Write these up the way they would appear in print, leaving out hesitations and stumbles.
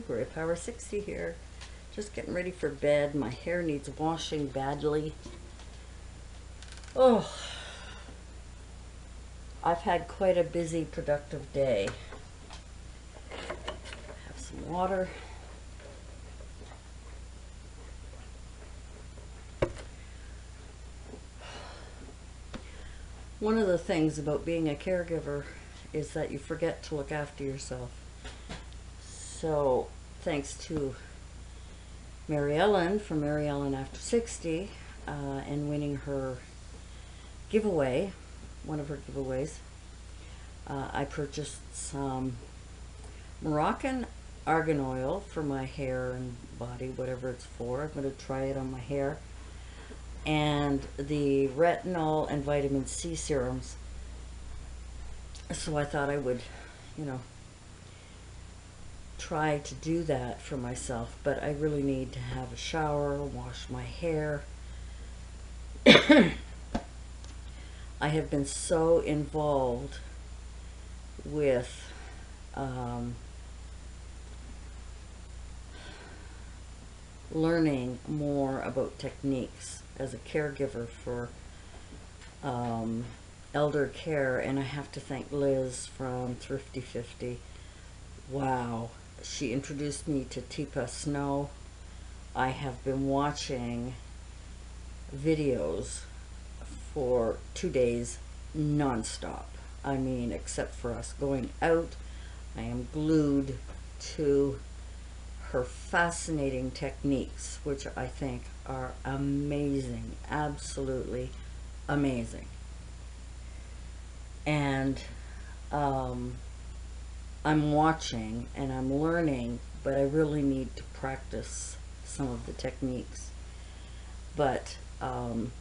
GrayPower 60 here. Just getting ready for bed. My hair needs washing badly. Oh, I've had quite a busy, productive day. Have some water. One of the things about being a caregiver is that you forget to look after yourself. So, thanks to Mary Ellen from Mary Ellen After 60 and winning her giveaway, one of her giveaways, I purchased some Moroccan argan oil for my hair and body, whatever it's for. I'm going to try it on my hair. And the retinol and vitamin C serums. So I thought I would, try to do that for myself, but I really need to have a shower, wash my hair. I have been so involved with learning more about techniques as a caregiver for elder care, and I have to thank Liz from Thrifty 50. Wow, she introduced me to Tipa Snow. I have been watching videos for 2 days non-stop. I mean, except for us going out, I am glued to her fascinating techniques, which I think are amazing, absolutely amazing. And I'm watching and I'm learning, but I really need to practice some of the techniques. But from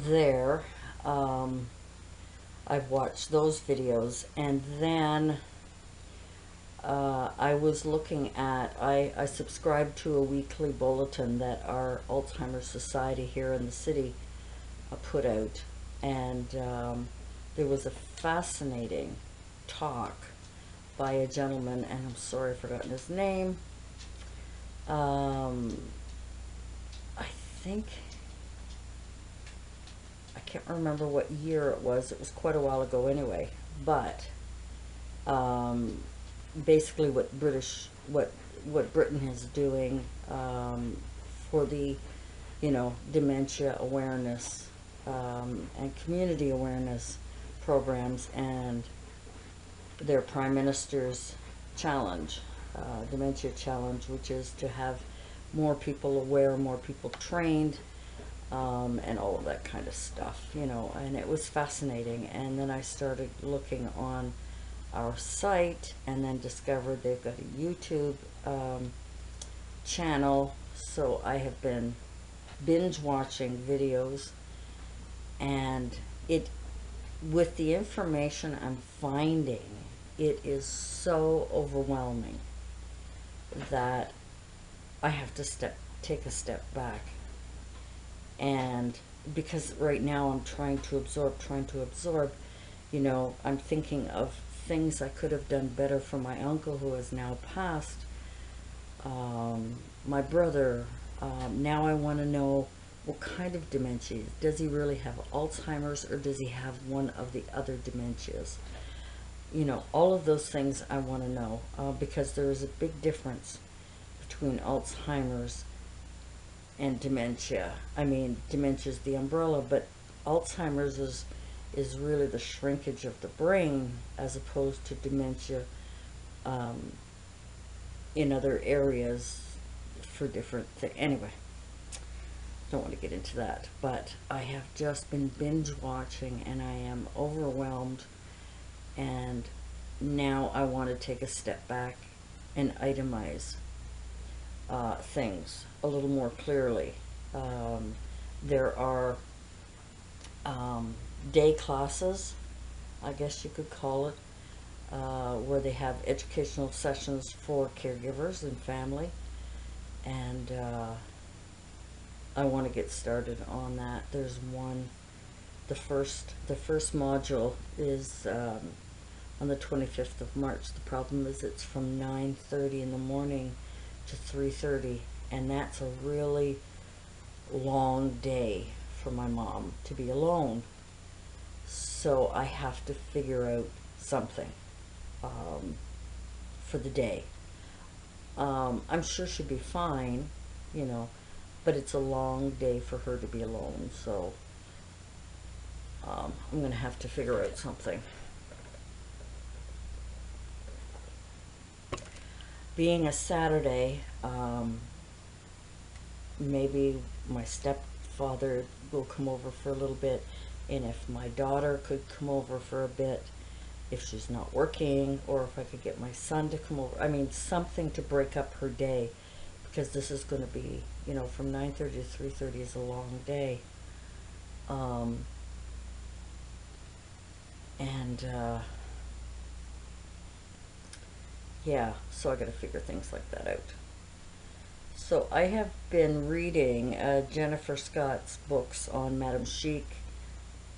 there, I've watched those videos, and then I was looking at, I subscribe to a weekly bulletin that our Alzheimer's Society here in the city put out, and there was a fascinating talk by a gentleman, and I'm sorry I've forgotten his name. I think, I can't remember what year it was quite a while ago anyway, but basically what Britain is doing for the dementia awareness and community awareness programs, and their Prime Minister's challenge, dementia challenge, which is to have more people aware, more people trained, and all of that kind of stuff, and it was fascinating. And then I started looking on our site, and then discovered they've got a YouTube channel. So I have been binge watching videos, and with the information I'm finding, it is so overwhelming that I have to take a step back. And because right now I'm trying to absorb, I'm thinking of things I could have done better for my uncle who has now passed, my brother. Now I want to know what kind of dementia. Does he really have Alzheimer's, or does he have one of the other dementias? All of those things I want to know, because there is a big difference between Alzheimer's and dementia. I mean, dementia is the umbrella, but Alzheimer's is really the shrinkage of the brain, as opposed to dementia in other areas for different things. Anyway, don't want to get into that, but I have just been binge watching, and I am overwhelmed, and now I want to take a step back and itemize things a little more clearly. There are day classes, I guess you could call it, where they have educational sessions for caregivers and family, and I want to get started on that. There's one, the first module is on the 25th of March. The problem is it's from 9:30 in the morning to 3:30, and that's a really long day for my mom to be alone. So I have to figure out something for the day. I'm sure she'll be fine, you know, but it's a long day for her to be alone, so I'm going to have to figure out something. Being a Saturday, maybe my stepfather will come over for a little bit, and if my daughter could come over for a bit, if she's not working, or if I could get my son to come over. I mean, something to break up her day, because this is going to be, you know, from 9:30 to 3:30 is a long day. Yeah, so I got to figure things like that out. So I have been reading Jennifer Scott's books on Madame Chic,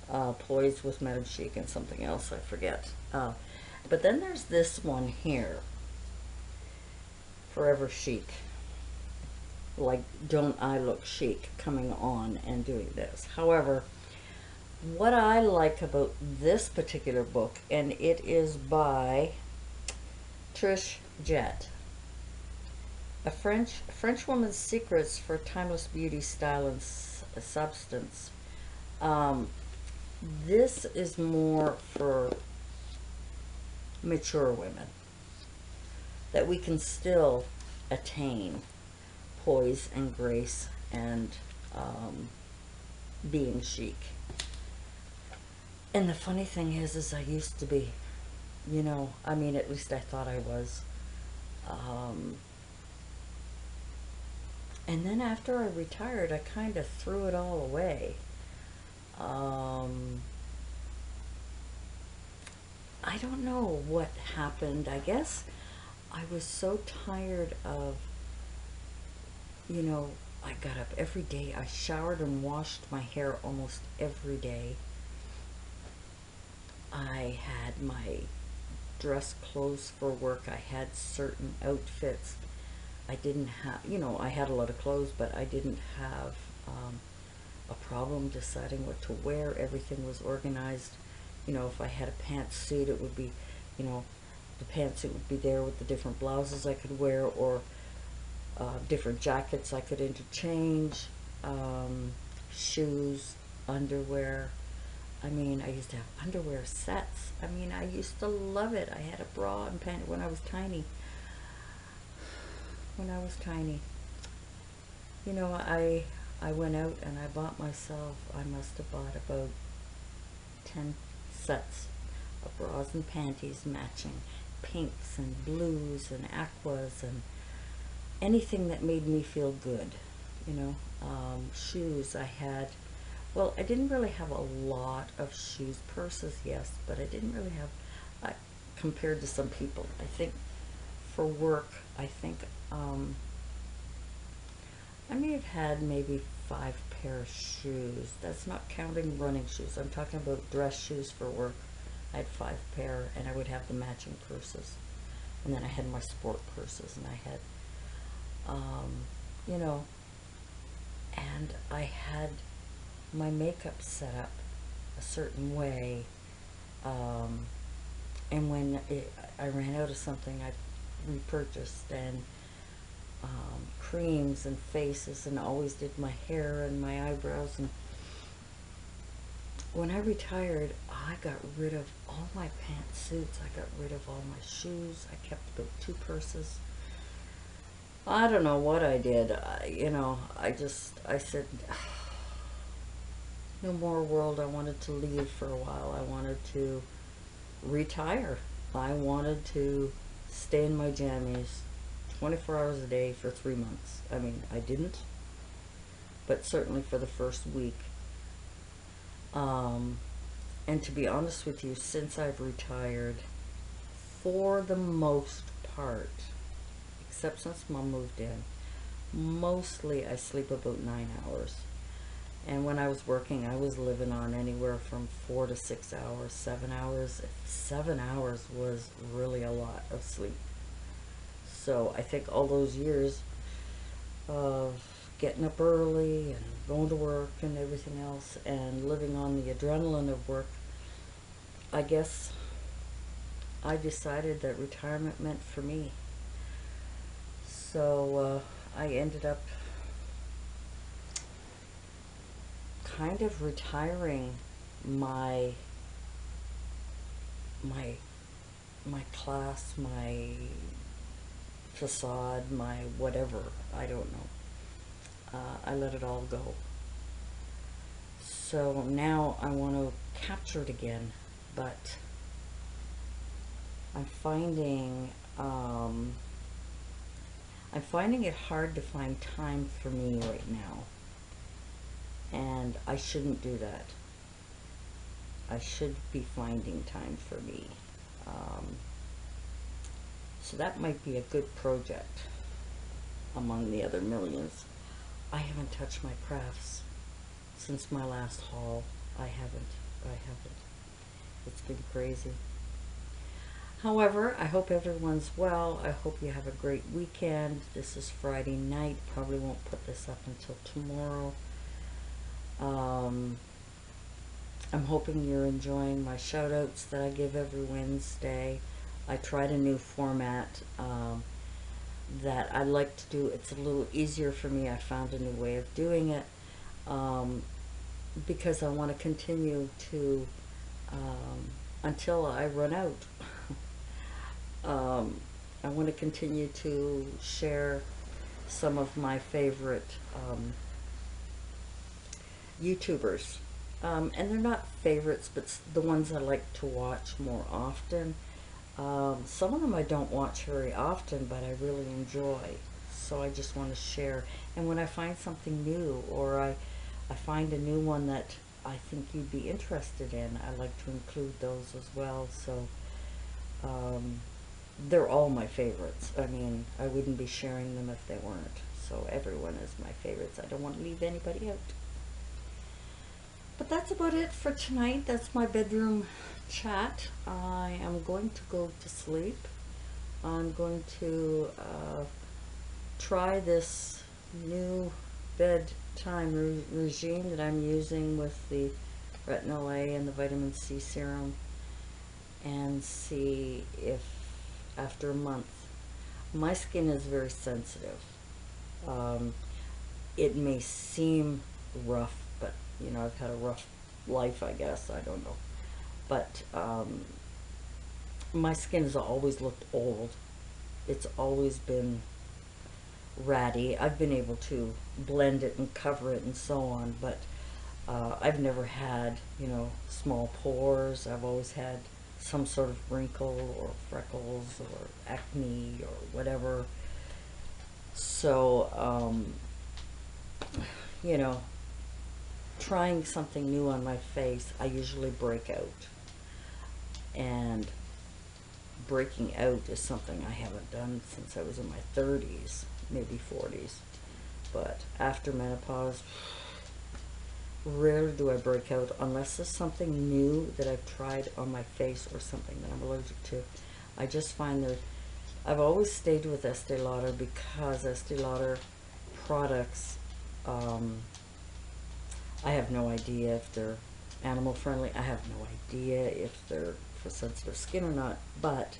Poised with Madame Chic, and something else, I forget. But then there's this one here, Forever Chic. Like, don't I look chic, coming on and doing this. However, what I like about this particular book, and it is by Trish Jett, a French woman's secrets for timeless beauty, style, and substance. This is more for mature women, that we can still attain poise and grace and being chic. And the funny thing is I used to be, you know, I mean, at least I thought I was. And then after I retired, I kind of threw it all away. I don't know what happened. I guess I was so tired of, you know, I got up every day. I showered and washed my hair almost every day. I had my dress clothes for work. I had certain outfits. I didn't have, you know, I had a lot of clothes, but I didn't have a problem deciding what to wear. Everything was organized. You know, if I had a pantsuit, it would be, you know, the pantsuit would be there with the different blouses I could wear, or different jackets I could interchange, shoes, underwear. I mean, I used to have underwear sets. I mean, I used to love it. I had a bra and pant when I was tiny. You know, I went out and I bought myself, I must have bought about 10 sets of bras and panties matching, pinks and blues and aquas and anything that made me feel good, you know. Shoes, I had, well, I didn't really have a lot of shoes. Purses, yes, but I didn't really have, compared to some people. I think for work, I think I may have had maybe 5 pair of shoes. That's not counting running shoes. I'm talking about dress shoes for work. I had 5 pair, and I would have the matching purses. And then I had my sport purses, and I had, you know, and I had my makeup set up a certain way. And when I ran out of something, I repurchased, and creams and faces, and always did my hair and my eyebrows. And when I retired, I got rid of all my pantsuits. I got rid of all my shoes. I kept about 2 purses. I don't know what I did. You know, I said, no more world. I wanted to leave for a while. I wanted to retire. I wanted to stay in my jammies 24 hours a day for 3 months. I mean, I didn't, but certainly for the first week. And to be honest with you, since I've retired, for the most part, except since Mom moved in, mostly I sleep about 9 hours. And when I was working, I was living on anywhere from 4 to 6 hours, 7 hours. 7 hours was really a lot of sleep. So I think all those years of getting up early and going to work and everything else and living on the adrenaline of work, I guess I decided that retirement meant for me. So I ended up kind of retiring my class, my facade, my whatever, I don't know. I let it all go. So now I want to capture it again, but I'm finding it hard to find time for me right now. And I shouldn't do that. I should be finding time for me. So that might be a good project among the other millions. I haven't touched my crafts since my last haul. I haven't. It's been crazy. However, I hope everyone's well. I hope you have a great weekend. This is Friday night. Probably won't put this up until tomorrow. I'm hoping you're enjoying my shout outs that I give every Wednesday. I tried a new format that I like to do. It's a little easier for me. I found a new way of doing it because I want to continue to until I run out. I want to continue to share some of my favorite YouTubers. And they're not favorites, but the ones I like to watch more often. Some of them I don't watch very often, but I really enjoy. So I just want to share. And when I find something new, or I find a new one that I think you'd be interested in, I like to include those as well. So they're all my favorites. I mean, I wouldn't be sharing them if they weren't. So everyone is my favorites. I don't want to leave anybody out. But that's about it for tonight. That's my bedroom chat. I am going to go to sleep. I'm going to try this new bedtime regime that I'm using with the retinol A and the vitamin C serum, and see if after a month, my skin is very sensitive. It may seem rough, but you know, I've had a rough life, I guess. I don't know. But my skin has always looked old. It's always been ratty. I've been able to blend it and cover it and so on, but I've never had, you know, small pores. I've always had some sort of wrinkle or freckles or acne or whatever. So, you know, trying something new on my face, I usually break out. And breaking out is something I haven't done since I was in my 30s, maybe 40s. But after menopause, rarely do I break out unless there's something new that I've tried on my face or something that I'm allergic to. I just find that I've always stayed with Estee Lauder because Estee Lauder products, I have no idea if they're animal friendly. I have no idea if they're for sensitive skin or not, but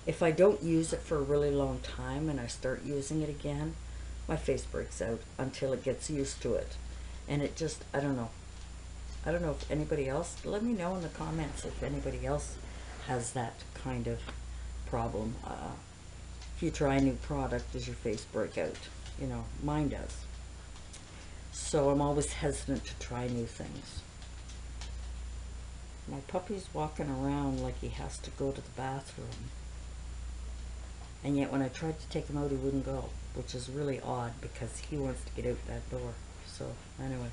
if I don't use it for a really long time and I start using it again, my face breaks out until it gets used to it. And it just, I don't know. I don't know if anybody else, let me know in the comments if anybody else has that kind of problem. If you try a new product, does your face break out? You know, mine does. So I'm always hesitant to try new things. My puppy's walking around like he has to go to the bathroom. And yet when I tried to take him out, he wouldn't go, which is really odd because he wants to get out that door. So anyway.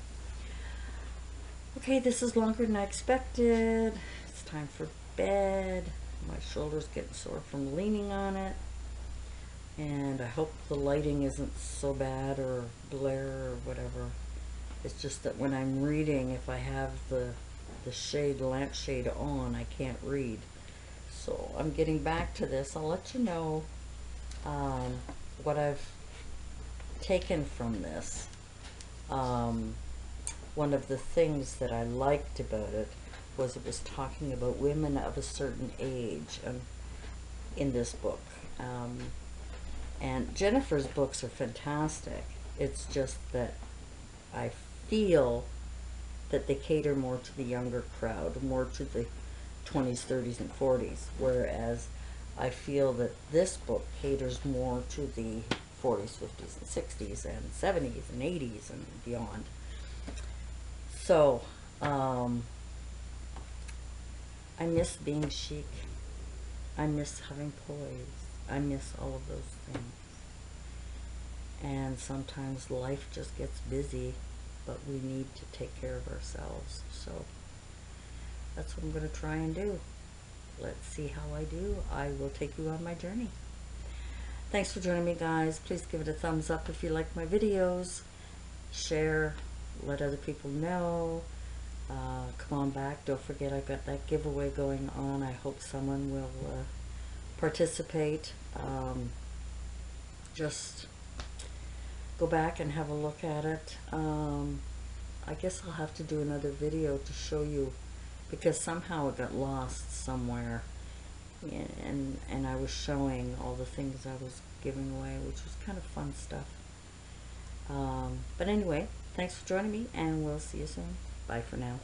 Okay, this is longer than I expected. It's time for bed. My shoulder's getting sore from leaning on it. And I hope the lighting isn't so bad or glare or whatever. It's just that when I'm reading, if I have the lampshade on, I can't read. So I'm getting back to this. I'll let you know what I've taken from this. One of the things that I liked about it was talking about women of a certain age in this book. And Jennifer's books are fantastic. It's just that I feel that they cater more to the younger crowd, more to the 20s, 30s, and 40s, whereas I feel that this book caters more to the 40s, 50s, and 60s, and 70s, and 80s, and beyond. So, I miss being chic. I miss having poise. I miss all of those things. And sometimes life just gets busy, but we need to take care of ourselves. So that's what I'm going to try and do. Let's see how I do. I will take you on my journey. Thanks for joining me, guys. Please give it a thumbs up if you like my videos. Share. Let other people know. Come on back. Don't forget I've got that giveaway going on. I hope someone will participate. Just go back and have a look at it. I guess I'll have to do another video to show you, because somehow it got lost somewhere, and I was showing all the things I was giving away, which was kind of fun stuff. But anyway, thanks for joining me, and we'll see you soon. Bye for now.